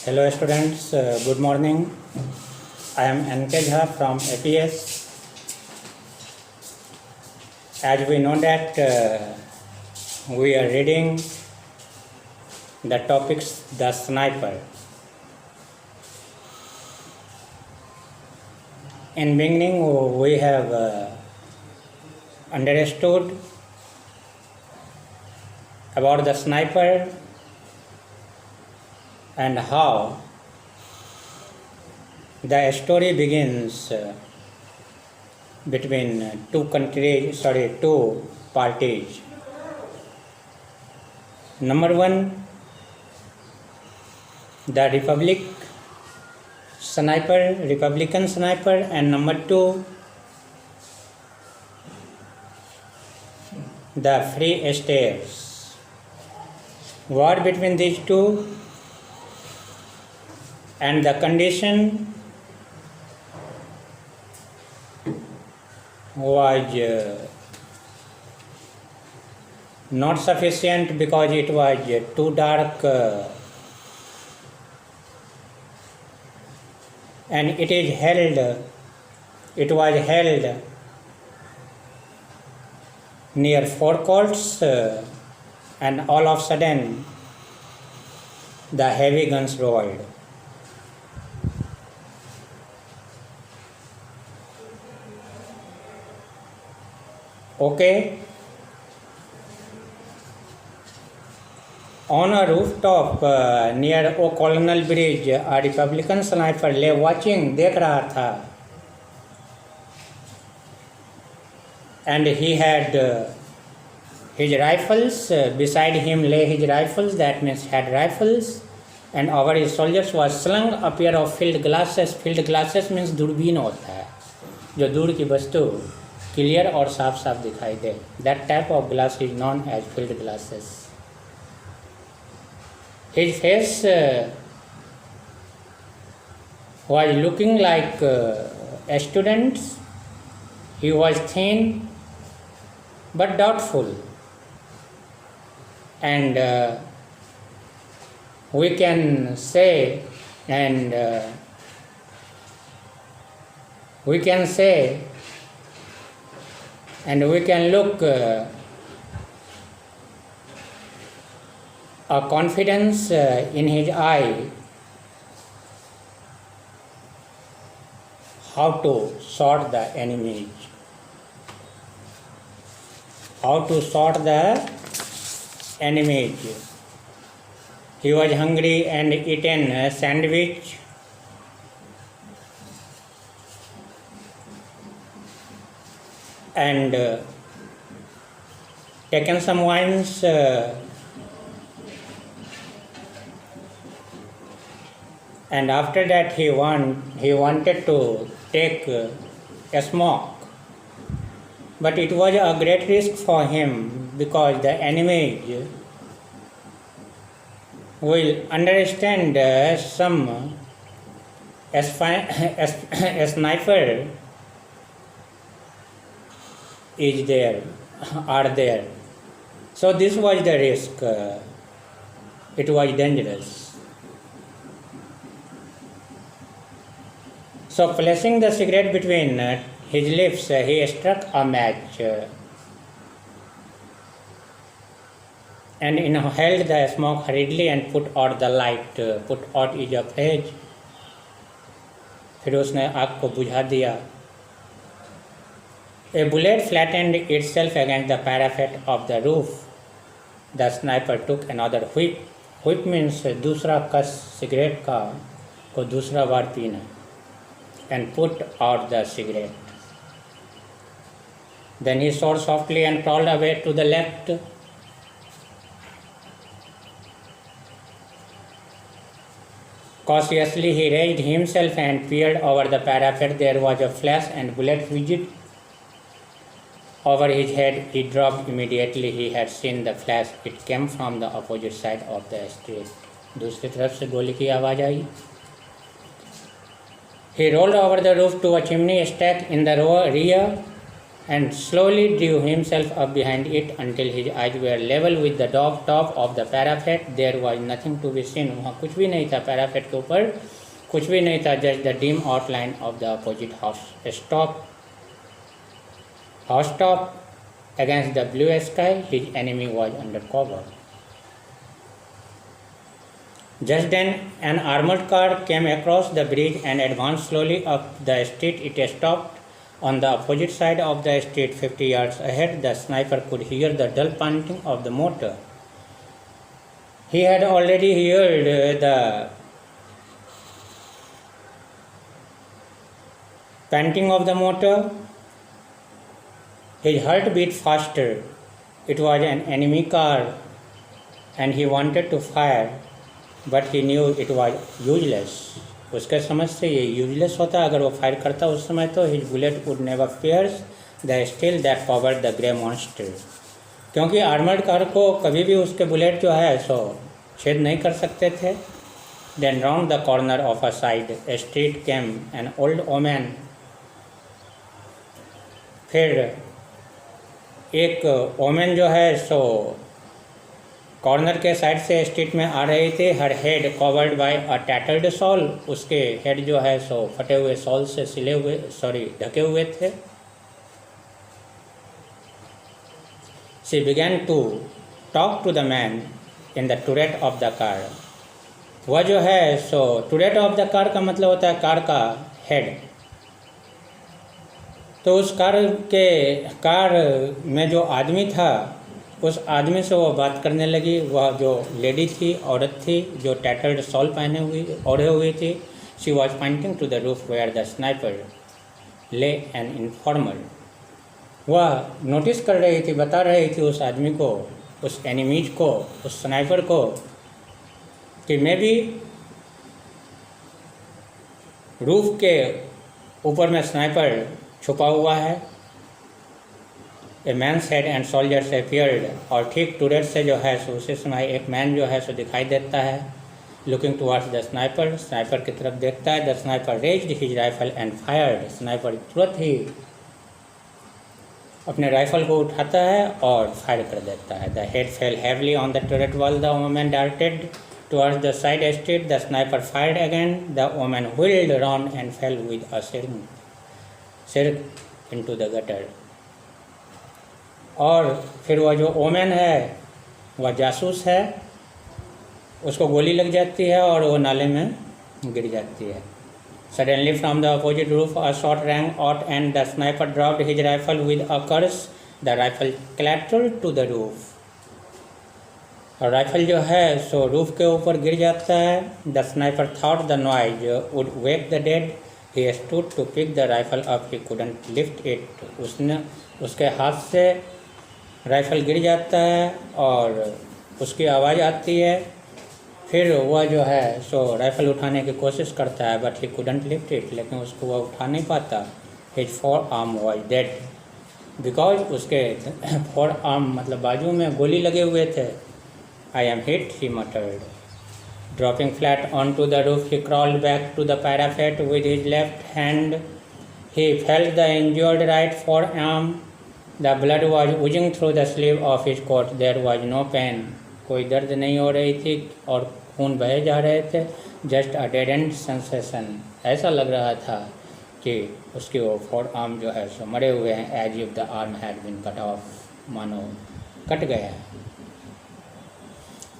Hello students, good morning. I am NK Jha from APS. As we know that we are reading the topics The Sniper. In beginning we have understood about the sniper and how the story begins between two parties. Number one, the Republican sniper, and number two, the Free Staters. War between these two, and the condition was not sufficient because it was too dark and it was held near Fort Courts and all of a sudden the heavy guns rolled. Okay. On a rooftop near O'Connell Bridge, a Republican sniper lay watching, देख रहा था, and he had his rifles. Beside him lay his rifles, that means had rifles, and over his soldiers was slung a pair of field glasses. Field glasses means दूरबीन होता है जो दूर की वस्तु क्लियर और साफ साफ दिखाई दे. That type of glass is known as field glasses. His face was looking like a student's. He was thin but doubtful, and we can say we can look a confidence in his eye, how to sort the enemies, He was hungry and eaten a sandwich. And taken some wines, and after that he wanted to take a smoke, but it was a great risk for him because the enemy will understand a sniper are there. So this was the risk. It was dangerous. So placing the cigarette between his lips, he struck a match and inhaled the smoke hurriedly and put out the light. Put out is a phrase. फिर उसने आग को बुझा दिया. A bullet flattened itself against the parapet of the roof. The sniper took another whip. Whip means दूसरा कस cigarette का को दूसरा बार पीना. And put out the cigarette. Then he soared softly and crawled away to the left. Cautiously he raised himself and peered over the parapet. There was a flash and bullet whizzed over his head. He dropped immediately. He had seen the flash. It came from the opposite side of the street. दूसरी तरफ से गोली की आवाज आई. He rolled over the roof to a chimney stack in the rear and slowly drew himself up behind it until his eyes were level with the top of the parapet. There was nothing to be seen. वहाँ कुछ भी नहीं था, parapet के ऊपर कुछ भी नहीं था. Just the dim outline of the opposite housetop against the blue sky. His enemy was under cover. Just then an armored car came across the bridge and advanced slowly up the street. It stopped on the opposite side of the street 50 yards ahead. The sniper could hear the dull panting of the motor. He had already heard the panting of the motor. His heart beat faster. It was an enemy car and he wanted to fire, but he knew it was useless. उसके समझ से ये useless होता. अगर वो fire करता उस समय तो his bullet would never pierce the steel that covered the grey monster. क्योंकि आर्मर्ड कार को कभी भी उसके बुलेट जो है सो छेद नहीं कर सकते थे. Then round the corner of a side street came an old woman. फिर एक ओमैन जो है सो कॉर्नर के साइड से स्ट्रीट में आ रही थी. Her head covered by a tattered shawl. उसके हेड जो है सो फटे हुए शॉल से ढके हुए थे. She began to talk to the man in the turret of the car. वह जो है सो टूरेट ऑफ द कार का मतलब होता है कार का हेड. तो उस कार में जो आदमी था उस आदमी से वो बात करने लगी. वह जो लेडी थी, औरत थी, जो टैटर्ड शॉल ओढ़े हुई थी. She was pointing to the roof where the sniper lay an informer. वह नोटिस कर रही थी, बता रही थी उस आदमी को, उस एनिमीज को, उस स्नाइपर को कि मे बी रूफ के ऊपर में स्नाइपर छुपा हुआ है. A man's head and soldiers appeared. और ठीक टूरेट से जो है सो उसी समय एक मैन जो है सो दिखाई देता है. Looking towards the sniper. Sniper की तरफ देखता है. The sniper raised his rifle and fired. Sniper तुरंत ही अपने राइफल को उठाता है और फायर कर देता है. The head fell heavily on the turret wall. The woman darted towards the side street. The sniper fired again. The woman wheeled round and fell with a shriek into the gutter. और फिर वह जो woman है वह जासूस है. उसको गोली लग जाती है और वो नाले में गिर जाती है. Suddenly from the opposite roof a shot rang out and the sniper dropped his rifle with a curse. The rifle clattered to the roof. और राइफल जो है सो रूफ के ऊपर गिर जाता है. The sniper thought the noise would wake the dead. He stooped to pick the rifle up. He couldn't lift it. उसके हाथ से राइफल गिर जाता है और उसकी आवाज़ आती है. फिर वह जो है सो राइफल उठाने की कोशिश करता है. But he couldn't lift it. लेकिन उसको वह उठा नहीं पाता. His forearm was dead because उसके फोर आर्म मतलब बाजू में गोली लगे हुए थे. I am hit he muttered. Dropping flat onto the roof he crawled back to the parapet with his left hand. He felt the injured right forearm. The blood was oozing through the sleeve of his coat. There was no pain. कोई दर्द नहीं हो रही थी और खून बहे जा रहे थे. Just a dead end sensation. ऐसा लग रहा था कि उसके वो फोर आर्म जो है सो मरे हुए हैं. As if the arm had been cut off. मानो कट गया.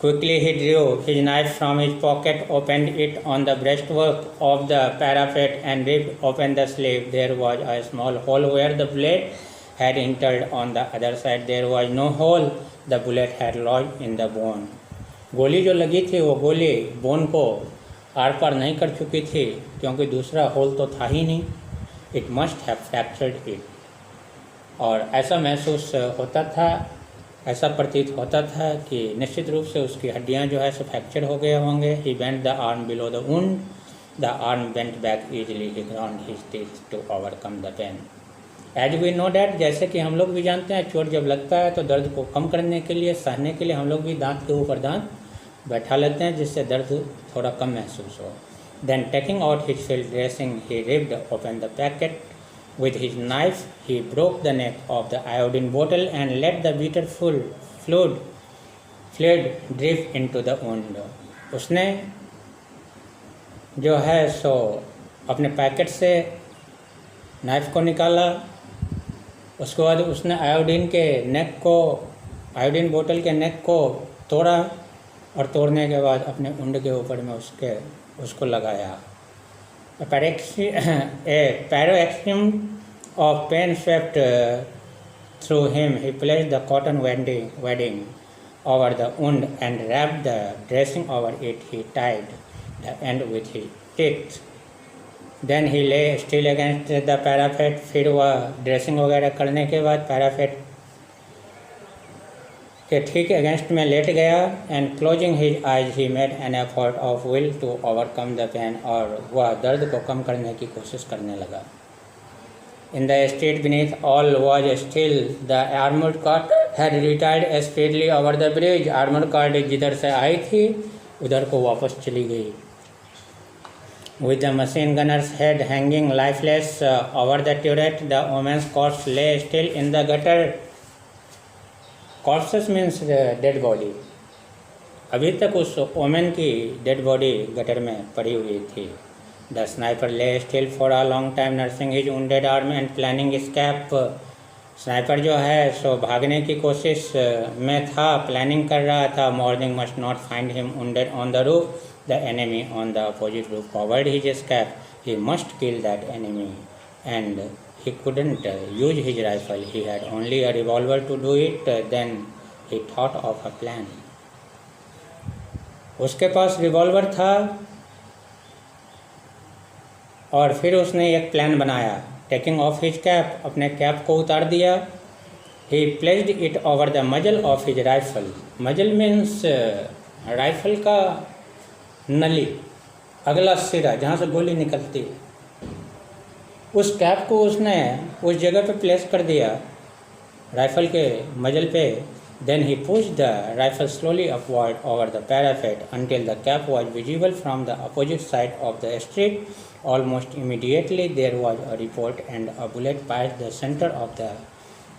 Quickly he drew his knife from his pocket, opened it on the breastwork of the parapet and ripped open the sleeve. There was a small hole where the blade had entered. On the other side there was no hole. The bullet had lodged in the bone. गोली जो लगी थी वो गोली bone को are पार नहीं कर चुकी थी क्योंकि दूसरा होल तो था ही नहीं. It must have fractured it. और ऐसा महसूस होता था, ऐसा प्रतीत होता था कि निश्चित रूप से उसकी हड्डियां जो है सो फ्रैक्चर हो गए होंगे. He bent the arm below the wound. The arm bent back easily. He ground his teeth to overcome the pain. As we know that, जैसे कि हम लोग भी जानते हैं चोट जब लगता है तो दर्द को कम करने के लिए, सहने के लिए हम लोग भी दांत के ऊपर दांत बैठा लेते हैं जिससे दर्द थोड़ा कम महसूस हो. Then taking out his field dressing he ripped open the packet With his knife, he broke the neck of the iodine bottle and let the bitter fluid drip into the wound. उसने जो है सो अपने packet से knife को निकाला, उसके बाद उसने आयोडीन बोतल के नेक को तोड़ा और तोड़ने के बाद अपने उंड के ऊपर में उसको लगाया. A paroxysm of pain swept through him. He placed the cotton wadding over the wound and wrapped the dressing over it. He tied the end with his teeth. Then he lay still against the parapet. फिर वह dressing वगैरह करने के बाद पैराफेट के ठीक against में लेट गया. And closing his eyes he made an effort of will to overcome the pain. और वह दर्द को कम करने की कोशिश करने लगा. In the street beneath all was still. The armoured car had retired speedily over the bridge. Armoured car जिधर से आई थी उधर को वापस चली गई. With the machine gunner's head hanging lifeless over the turret, the woman's corpse lay still in the gutter. Corpses means dead body. अभी तक उस वोमेन की डेड बॉडी गटर में पड़ी हुई थी. The sniper lay still for a long time, nursing his wounded arm and planning escape. Sniper जो है सो भागने की कोशिश में था, प्लानिंग कर रहा था. Morning must not find him wounded on the roof. The enemy on the opposite roof covered his escape. He must kill that enemy, and he couldn't use his rifle. He had only a revolver to do it. Then he thought of a plan. उसके पास revolver था और फिर उसने एक plan बनाया. Taking of his cap, अपने cap को उतार दिया. He placed it over the muzzle of his rifle. muzzle means rifle का नली, अगला सिरा जहाँ से गोली निकलती है. उस कैप को उसने उस जगह पे प्लेस कर दिया राइफल के मजल पे. Then he pushed the rifle slowly upward over the parapet until the cap was visible from the opposite side of the street. Almost immediately there was a report and a bullet passed the center of the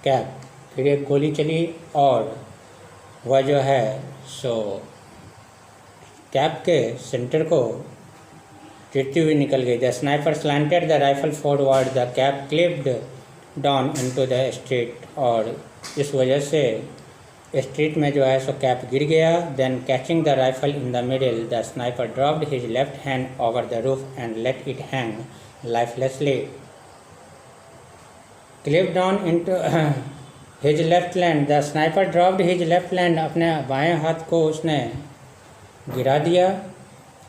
cap. फिर एक गोली चली और वह जो है सो cap के centre को गिरती हुई निकल गई. The sniper slanted the rifle forward. The cap clipped down into the street. और इस वजह से स्ट्रीट में जो है सो कैप गिर गया. Then catching the rifle in the middle, the sniper dropped his left hand over the roof and let it hang lifelessly. Clip down into his left hand. The sniper dropped his left hand, अपने बाएं हाथ को उसने गिरा दिया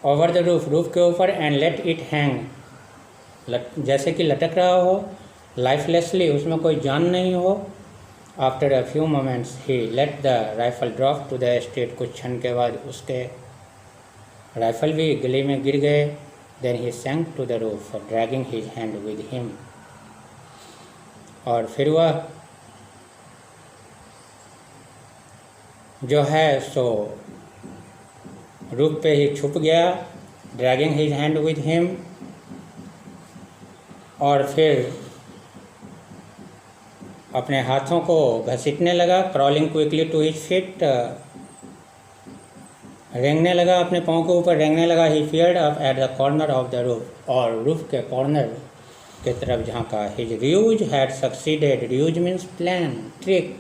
over the roof के ऊपर. And let it hang, जैसे कि लटक रहा हो, लाइफलेसली, उसमें कोई जान नहीं हो. After a few moments he let the rifle drop to the street. कुछ क्षण के बाद उसके राइफल भी गली में गिर गए. Then he sank to the roof dragging his hand with him. और फिर वह जो है सो रूफ पे ही छुप गया. Dragging his hand with him. और फिर अपने हाथों को घसीटने लगा. Crawling quickly to his feet, रेंगने लगा, अपने पाँव के ऊपर रेंगने लगा. He feared up at the corner of the roof. और रूफ के कॉर्नर के तरफ झांका. His ruse had succeeded. Ruse means plan, trick.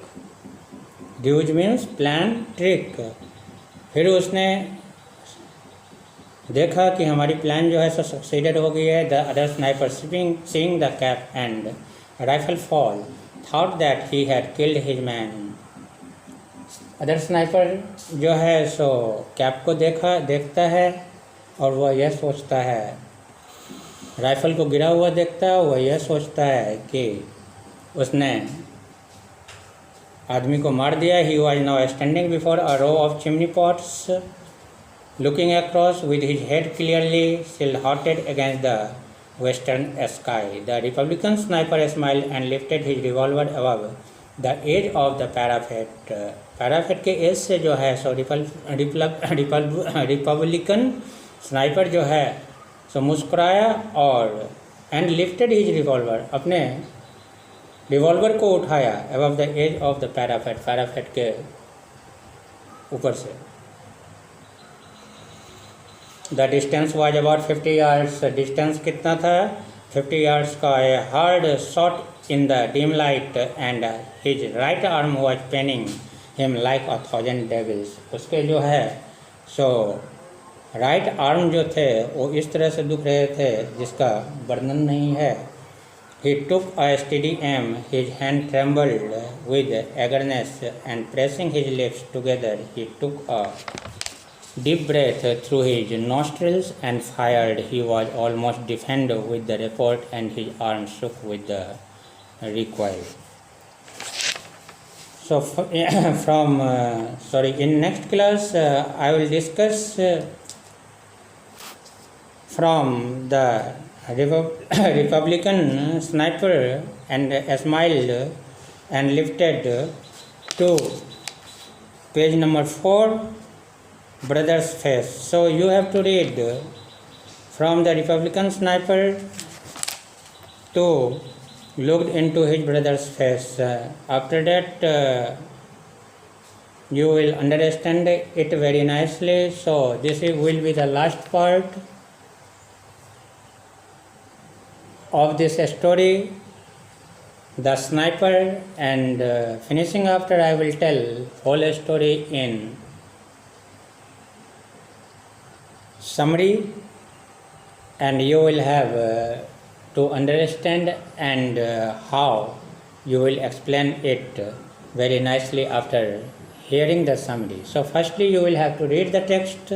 Ruse means plan, trick. फिर उसने देखा कि हमारी प्लान जो है सो सक्सीडेड हो गई है. The other sniper seeing the cap and rifle fall thought that he had killed his man. Other sniper जो है सो कैप को देखता है और वह यह सोचता है, राइफल को गिरा हुआ देखता है, वह यह सोचता है कि उसने आदमी को मार दिया. He was now standing before a row of chimney pots looking across with his head clearly silhouetted against the western sky. The Republican sniper smiled and lifted his revolver above the edge of the parapet. पैराफेट के as से जो है सो Republican sniper जो है so मुस्कुराया और and lifted his revolver, अपने revolver को उठाया above the edge of the parapet, parapet के ऊपर से। The distance was about 50 yards, distance कितना था 50 yards का। A hard shot in the dim light and his right arm was paining him like 1,000 devils, उसके जो है सो राइट आर्म जो थे वो इस तरह से दुख रहे थे जिसका वर्णन नहीं है। He took a steady aim, his hand trembled with eagerness, and pressing his lips together, he took a deep breath through his nostrils and fired. He was almost deafened with the report, and his arm shook with the recoil. So, in next class, I will discuss from the Republican sniper and smiled and lifted to page number 4, brother's face. So you have to read from the Republican sniper to looked into his brother's face. After that you will understand it very nicely. So this will be the last part of this story, the sniper, and finishing after I will tell whole story in summary, and you will have to understand and how you will explain it very nicely after hearing the summary. So firstly you will have to read the text.